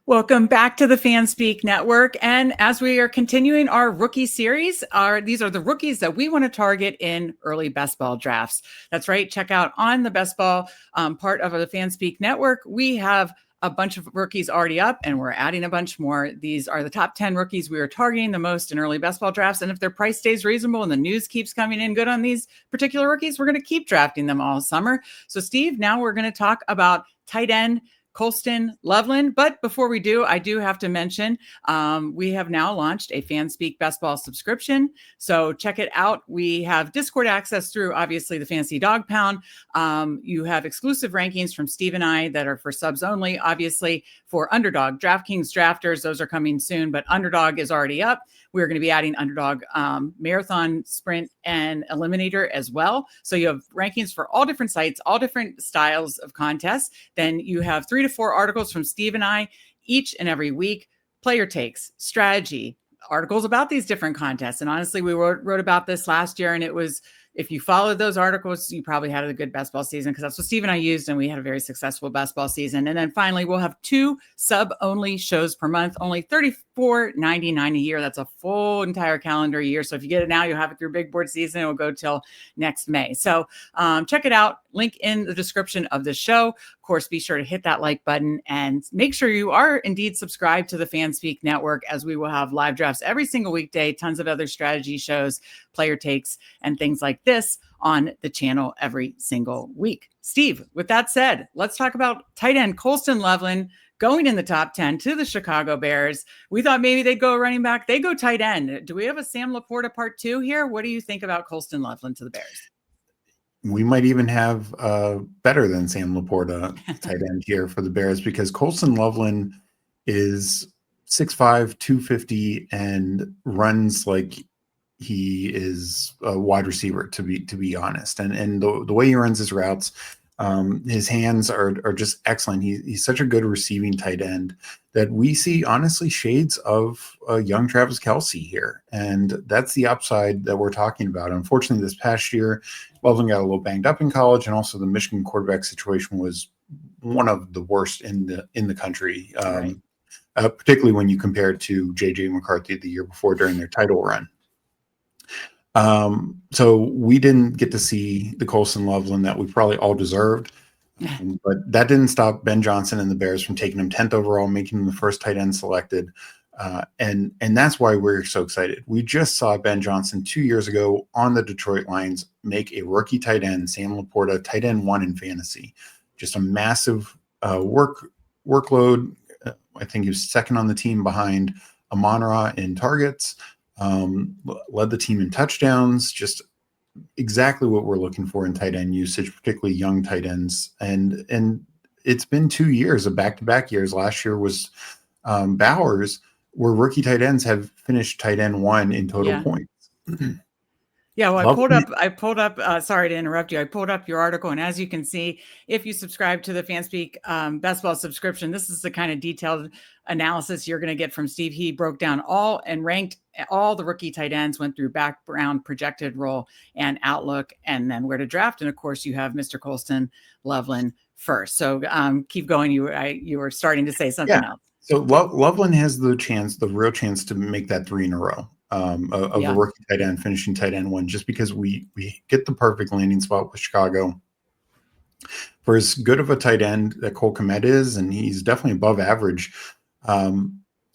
Welcome back to the Fanspeak Network. And as we are continuing our rookie series, these are the rookies that we want to target in early best ball drafts. That's right. Check out on the best ball part of the Fanspeak Network. We have a bunch of rookies already up, and we're adding a bunch more. These are the top 10 rookies we are targeting the most in early best ball drafts. And if their price stays reasonable and the news keeps coming in good on these particular rookies, we're going to keep drafting them all summer. So, Steve, now we're going to talk about tight end Colston Loveland. But before we do, I do have to mention we have now launched a Fanspeak Best Ball subscription. So check it out. We have Discord access through, obviously, the Fancy Dog Pound. You have exclusive rankings from Steve and I that are for subs only, obviously, for Underdog. DraftKings drafters, those are coming soon, but Underdog is already up. We're going to be adding Underdog Marathon, Sprint, and Eliminator as well. So you have rankings for all different sites, all different styles of contests. Then you have 3 to 4 articles from Steve and I each and every week, player takes, strategy, articles about these different contests. And honestly, we wrote about this last year, and it was, if you followed those articles, you probably had a good best ball season, because that's what Steve and I used, and we had a very successful best ball season. And then finally, we'll have 2 sub-only shows per month, only $34.99 a year. That's a full entire calendar year. So if you get it now, you'll have it through big board season. It will go till next May. So check it out. Link in the description of the show. Of course, be sure to hit that like button and make sure you are indeed subscribed to the Fanspeak Network, as we will have live drafts every single weekday, tons of other strategy shows, player takes, and things like this on the channel every single week. Steve, with that said, let's talk about tight end Colston Loveland going in the top 10 to the Chicago Bears. We thought maybe they'd go running back. They go tight end. Do we have a Sam Laporta part 2 here? What do you think about Colston Loveland to the Bears? We might even have better than Sam Laporta tight end here for the Bears, because Colston Loveland is 6'5", 250, and runs like he is a wide receiver, to be honest. And the way he runs his routes, his hands are just excellent. He's such a good receiving tight end that we see, honestly, shades of young Travis Kelce here. And that's the upside that we're talking about. Unfortunately, this past year, Loveland got a little banged up in college, and also the Michigan quarterback situation was one of the worst in the country, Right. Particularly when you compare it to J.J. McCarthy the year before during their title run. So we didn't get to see the Colston Loveland that we probably all deserved. But that didn't stop Ben Johnson and the Bears from taking him 10th overall, making him the first tight end selected. And that's why we're so excited. We just saw Ben Johnson 2 years ago on the Detroit Lions make a rookie tight end, Sam Laporta, tight end 1 in fantasy. Just a massive workload. I think he was second on the team behind Amon-Ra in targets. Led the team in touchdowns. Just exactly what we're looking for in tight end usage, particularly young tight ends. And it's been 2 years of back-to-back years. Last year was Bowers, where rookie tight ends have finished tight end 1 in total points. Yeah, well, I pulled up, sorry to interrupt you. I pulled up your article, and as you can see, if you subscribe to the Fanspeak Best Ball subscription, this is the kind of detailed analysis you're going to get from Steve. He broke down all and ranked all the rookie tight ends, went through background, projected role, and outlook, and then where to draft. And of course, you have Mr. Colston Loveland first. So keep going. You were starting to say something else. So Loveland has the real chance to make that 3 in a row. Of a rookie tight end finishing tight end 1, just because we get the perfect landing spot with Chicago. For as good of a tight end that Cole Kmet is, and he's definitely above average,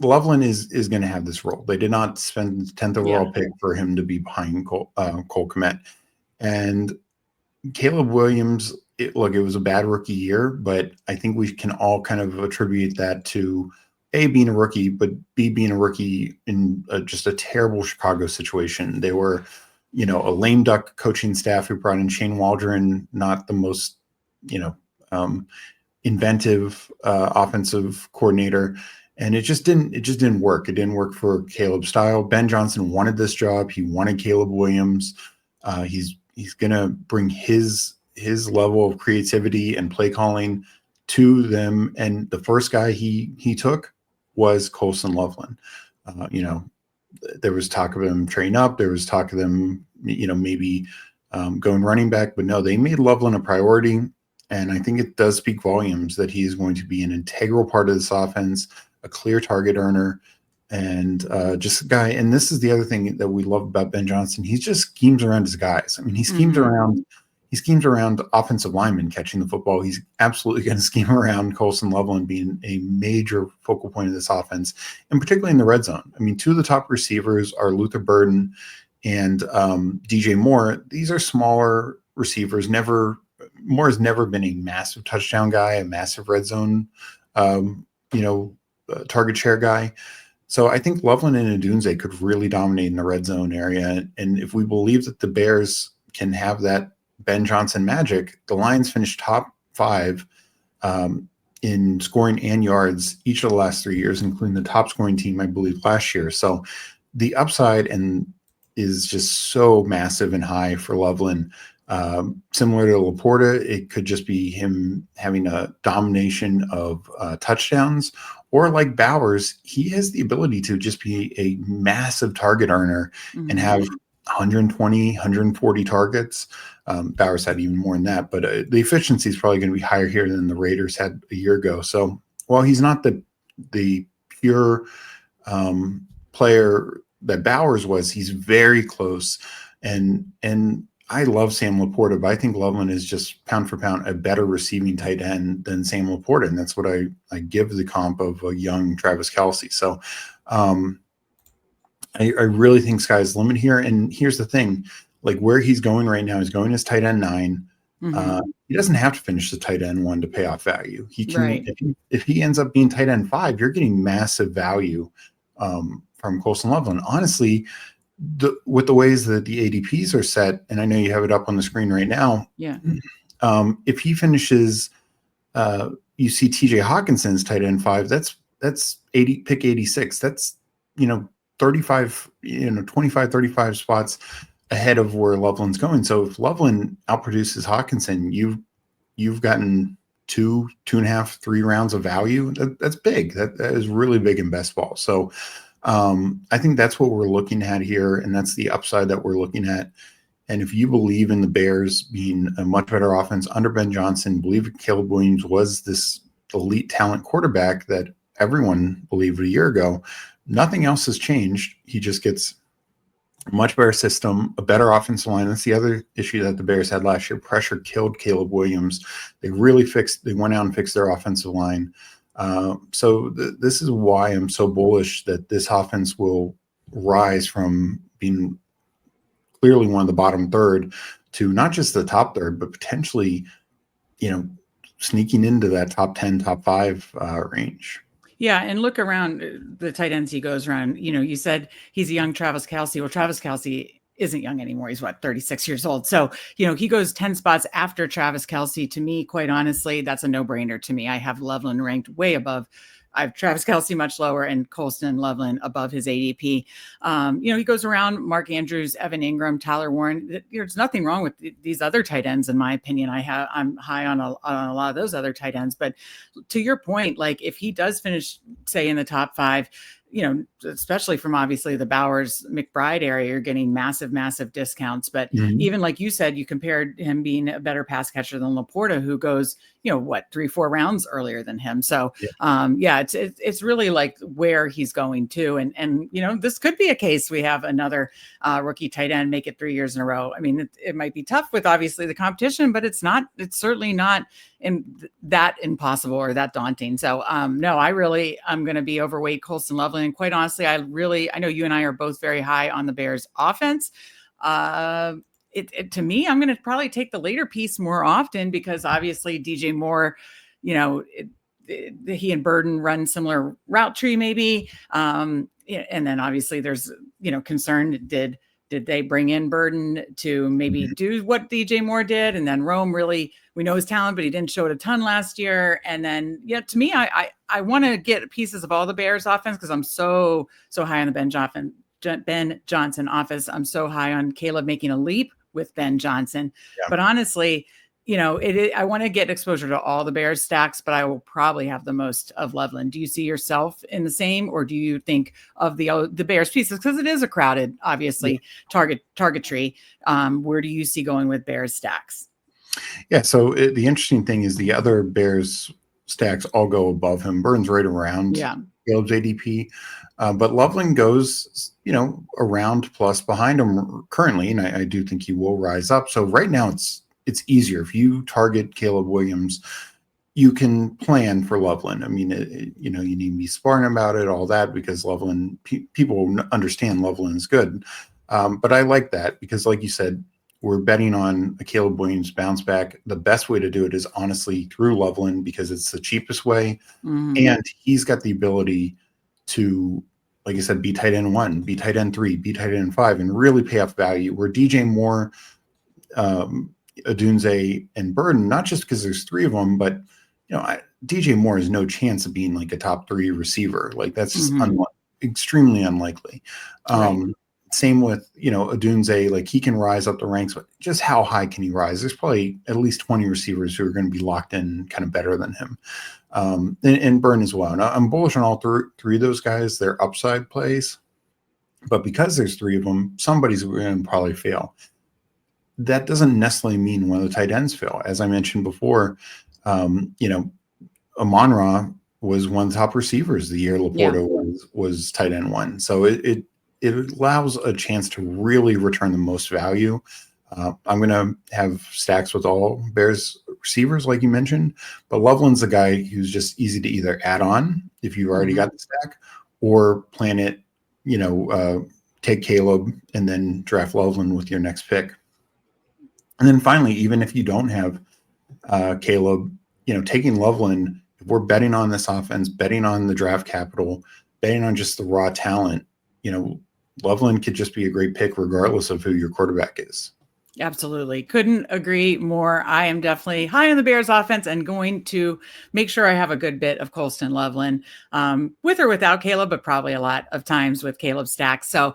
Loveland is going to have this role. They did not spend the 10th overall pick for him to be behind Cole Kmet. And Caleb Williams, it was a bad rookie year, but I think we can all kind of attribute that to A, being a rookie, but B, being a rookie in just a terrible Chicago situation. They were, a lame duck coaching staff who brought in Shane Waldron, not the most, inventive offensive coordinator. And it just didn't work. It didn't work for Caleb's style. Ben Johnson wanted this job. He wanted Caleb Williams. He's going to bring his level of creativity and play calling to them. And the first guy he took was Colston Loveland. There was talk of him train up. There was talk of them, maybe going running back. But no, they made Loveland a priority. And I think it does speak volumes that he is going to be an integral part of this offense, a clear target earner, and just a guy. And this is the other thing that we love about Ben Johnson. He just schemes around his guys. I mean, he schemes around offensive linemen catching the football. He's absolutely going to scheme around Colston Loveland being a major focal point of this offense, and particularly in the red zone. I mean, two of the top receivers are Luther Burden and DJ Moore. These are smaller receivers. Moore has never been a massive touchdown guy, a massive red zone, target share guy. So I think Loveland and Odunze could really dominate in the red zone area. And if we believe that the Bears can have that Ben Johnson magic, the Lions finished top 5 in scoring and yards each of the last 3 years, including the top scoring team, I believe, last year. So the upside is just so massive and high for Loveland. Similar to Laporta, it could just be him having a domination of touchdowns, or like Bowers, he has the ability to just be a massive target earner and have 120, 140 targets. Bowers had even more than that, but the efficiency is probably going to be higher here than the Raiders had a year ago. So while he's not the pure player that Bowers was, he's very close. And I love Sam Laporta, but I think Loveland is just pound for pound a better receiving tight end than Sam Laporta, and that's what I give the comp of a young Travis Kelce. So I really think sky's the limit here. And here's the thing, like where he's going right now, he's going as tight end 9. He doesn't have to finish the tight end 1 to pay off value. He can, if he ends up being tight end 5, you're getting massive value from Colston Loveland. Honestly, with the ways that the ADPs are set, and I know you have it up on the screen right now. Yeah. If he finishes, you see TJ Hawkinson's tight end 5. That's pick 86. That's 35, 25, 35 spots ahead of where Loveland's going. So if Loveland outproduces Hawkinson, you've gotten 2.5, 3 rounds of value. That's big. That is really big in best ball. So I think that's what we're looking at here, and that's the upside that we're looking at. And if you believe in the Bears being a much better offense under Ben Johnson, believe Caleb Williams was this elite talent quarterback that everyone believed a year ago, nothing else has changed. He just gets a much better system, a better offensive line. That's the other issue that the Bears had last year. Pressure killed Caleb Williams. They went out and fixed their offensive line. So this is why I'm so bullish that this offense will rise from being clearly one of the bottom third to not just the top third, but potentially, sneaking into that top 10, top 5 range. Yeah, and look around the tight ends he goes around. You said he's a young Travis Kelce. Well, Travis Kelce isn't young anymore. He's 36 years old. So, he goes 10 spots after Travis Kelce. To me, quite honestly, that's a no-brainer to me. I have Loveland ranked way above. I have Travis Kelce much lower and Colston Loveland above his ADP. He goes around Mark Andrews, Evan Ingram, Tyler Warren. There's nothing wrong with these other tight ends, in my opinion. I'm high on a lot of those other tight ends. But to your point, like if he does finish, say, in the top 5, especially from obviously the Bowers McBride area, you're getting massive, massive discounts. But even like you said, you compared him being a better pass catcher than Laporta, who goes, 3-4 rounds earlier than him. So it's really like where he's going to. And this could be a case we have another rookie tight end make it 3 years in a row. I mean, it might be tough with obviously the competition, but it's certainly not that impossible or that daunting. So I'm going to be overweight Colston Loveland. And quite honestly, I know you and I are both very high on the Bears offense. To me, I'm going to probably take the later piece more often because obviously DJ Moore, he and Burden run similar route tree maybe. And then obviously there's, concern. Did they bring in Burden to maybe do what DJ Moore did? And then Rome really, we know his talent, but he didn't show it a ton last year. And then, to me, I want to get pieces of all the Bears offense because I'm so high on the Ben Johnson offense. I'm so high on Caleb making a leap with Ben Johnson. Yeah. But honestly, I want to get exposure to all the Bears stacks, but I will probably have the most of Loveland. Do you see yourself in the same, or do you think of the Bears pieces? Because it is a crowded, obviously, target tree. Where do you see going with Bears stacks? Yeah. So the interesting thing is the other Bears stacks all go above him. Burns right around Caleb's ADP. But Loveland goes, around plus behind him currently, and I do think he will rise up. So right now it's easier. If you target Caleb Williams, you can plan for Loveland. I mean, you need to be smart about it, all that, because Loveland, people understand Loveland is good. But I like that because, like you said, we're betting on a Caleb Williams bounce back. The best way to do it is honestly through Loveland because it's the cheapest way. And he's got the ability to, like I said, be tight end 1, be tight end 3, be tight end 5, and really pay off value. Where DJ Moore, Odunze, and Burden, not just because there's 3 of them, but DJ Moore has no chance of being like a top 3 receiver. Like that's just extremely unlikely. Same with, Odunze, like he can rise up the ranks, but just how high can he rise? There's probably at least 20 receivers who are going to be locked in kind of better than him. And Burn as well. And I'm bullish on all 3 of those guys. They're upside plays, but because there's 3 of them, somebody's going to probably fail. That doesn't necessarily mean one of the tight ends fail. As I mentioned before, Amon-Ra was one of the top receivers the year Laporta was tight end 1. So it allows a chance to really return the most value. I'm going to have stacks with all Bears receivers, like you mentioned, but Loveland's a guy who's just easy to either add on if you've already got the stack, or plan it, take Caleb and then draft Loveland with your next pick. And then finally, even if you don't have Caleb, taking Loveland, if we're betting on this offense, betting on the draft capital, betting on just the raw talent, Loveland could just be a great pick regardless of who your quarterback is. Absolutely. Couldn't agree more. I am definitely high on the Bears offense and going to make sure I have a good bit of Colston Loveland, with or without Caleb, but probably a lot of times with Caleb stacks. So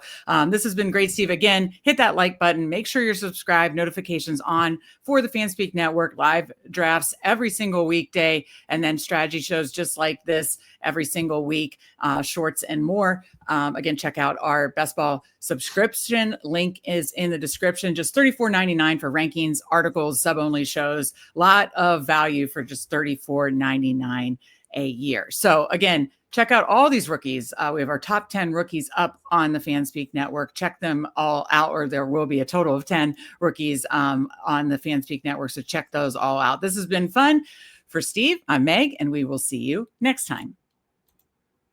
this has been great, Steve. Again, hit that like button. Make sure you're subscribed, notifications on for the Fanspeak Network, live drafts every single weekday, and then strategy shows just like this every single week, shorts and more. Again, check out our best ball subscription. Link is in the description. Just $34.99 for rankings, articles, sub-only shows. Lot of value for just $34.99 a year. So again, check out all these rookies. We have our top 10 rookies up on the Fanspeak Network. Check them all out, or there will be a total of 10 rookies on the Fanspeak Network. So check those all out. This has been fun. For Steve, I'm Meg, and we will see you next time.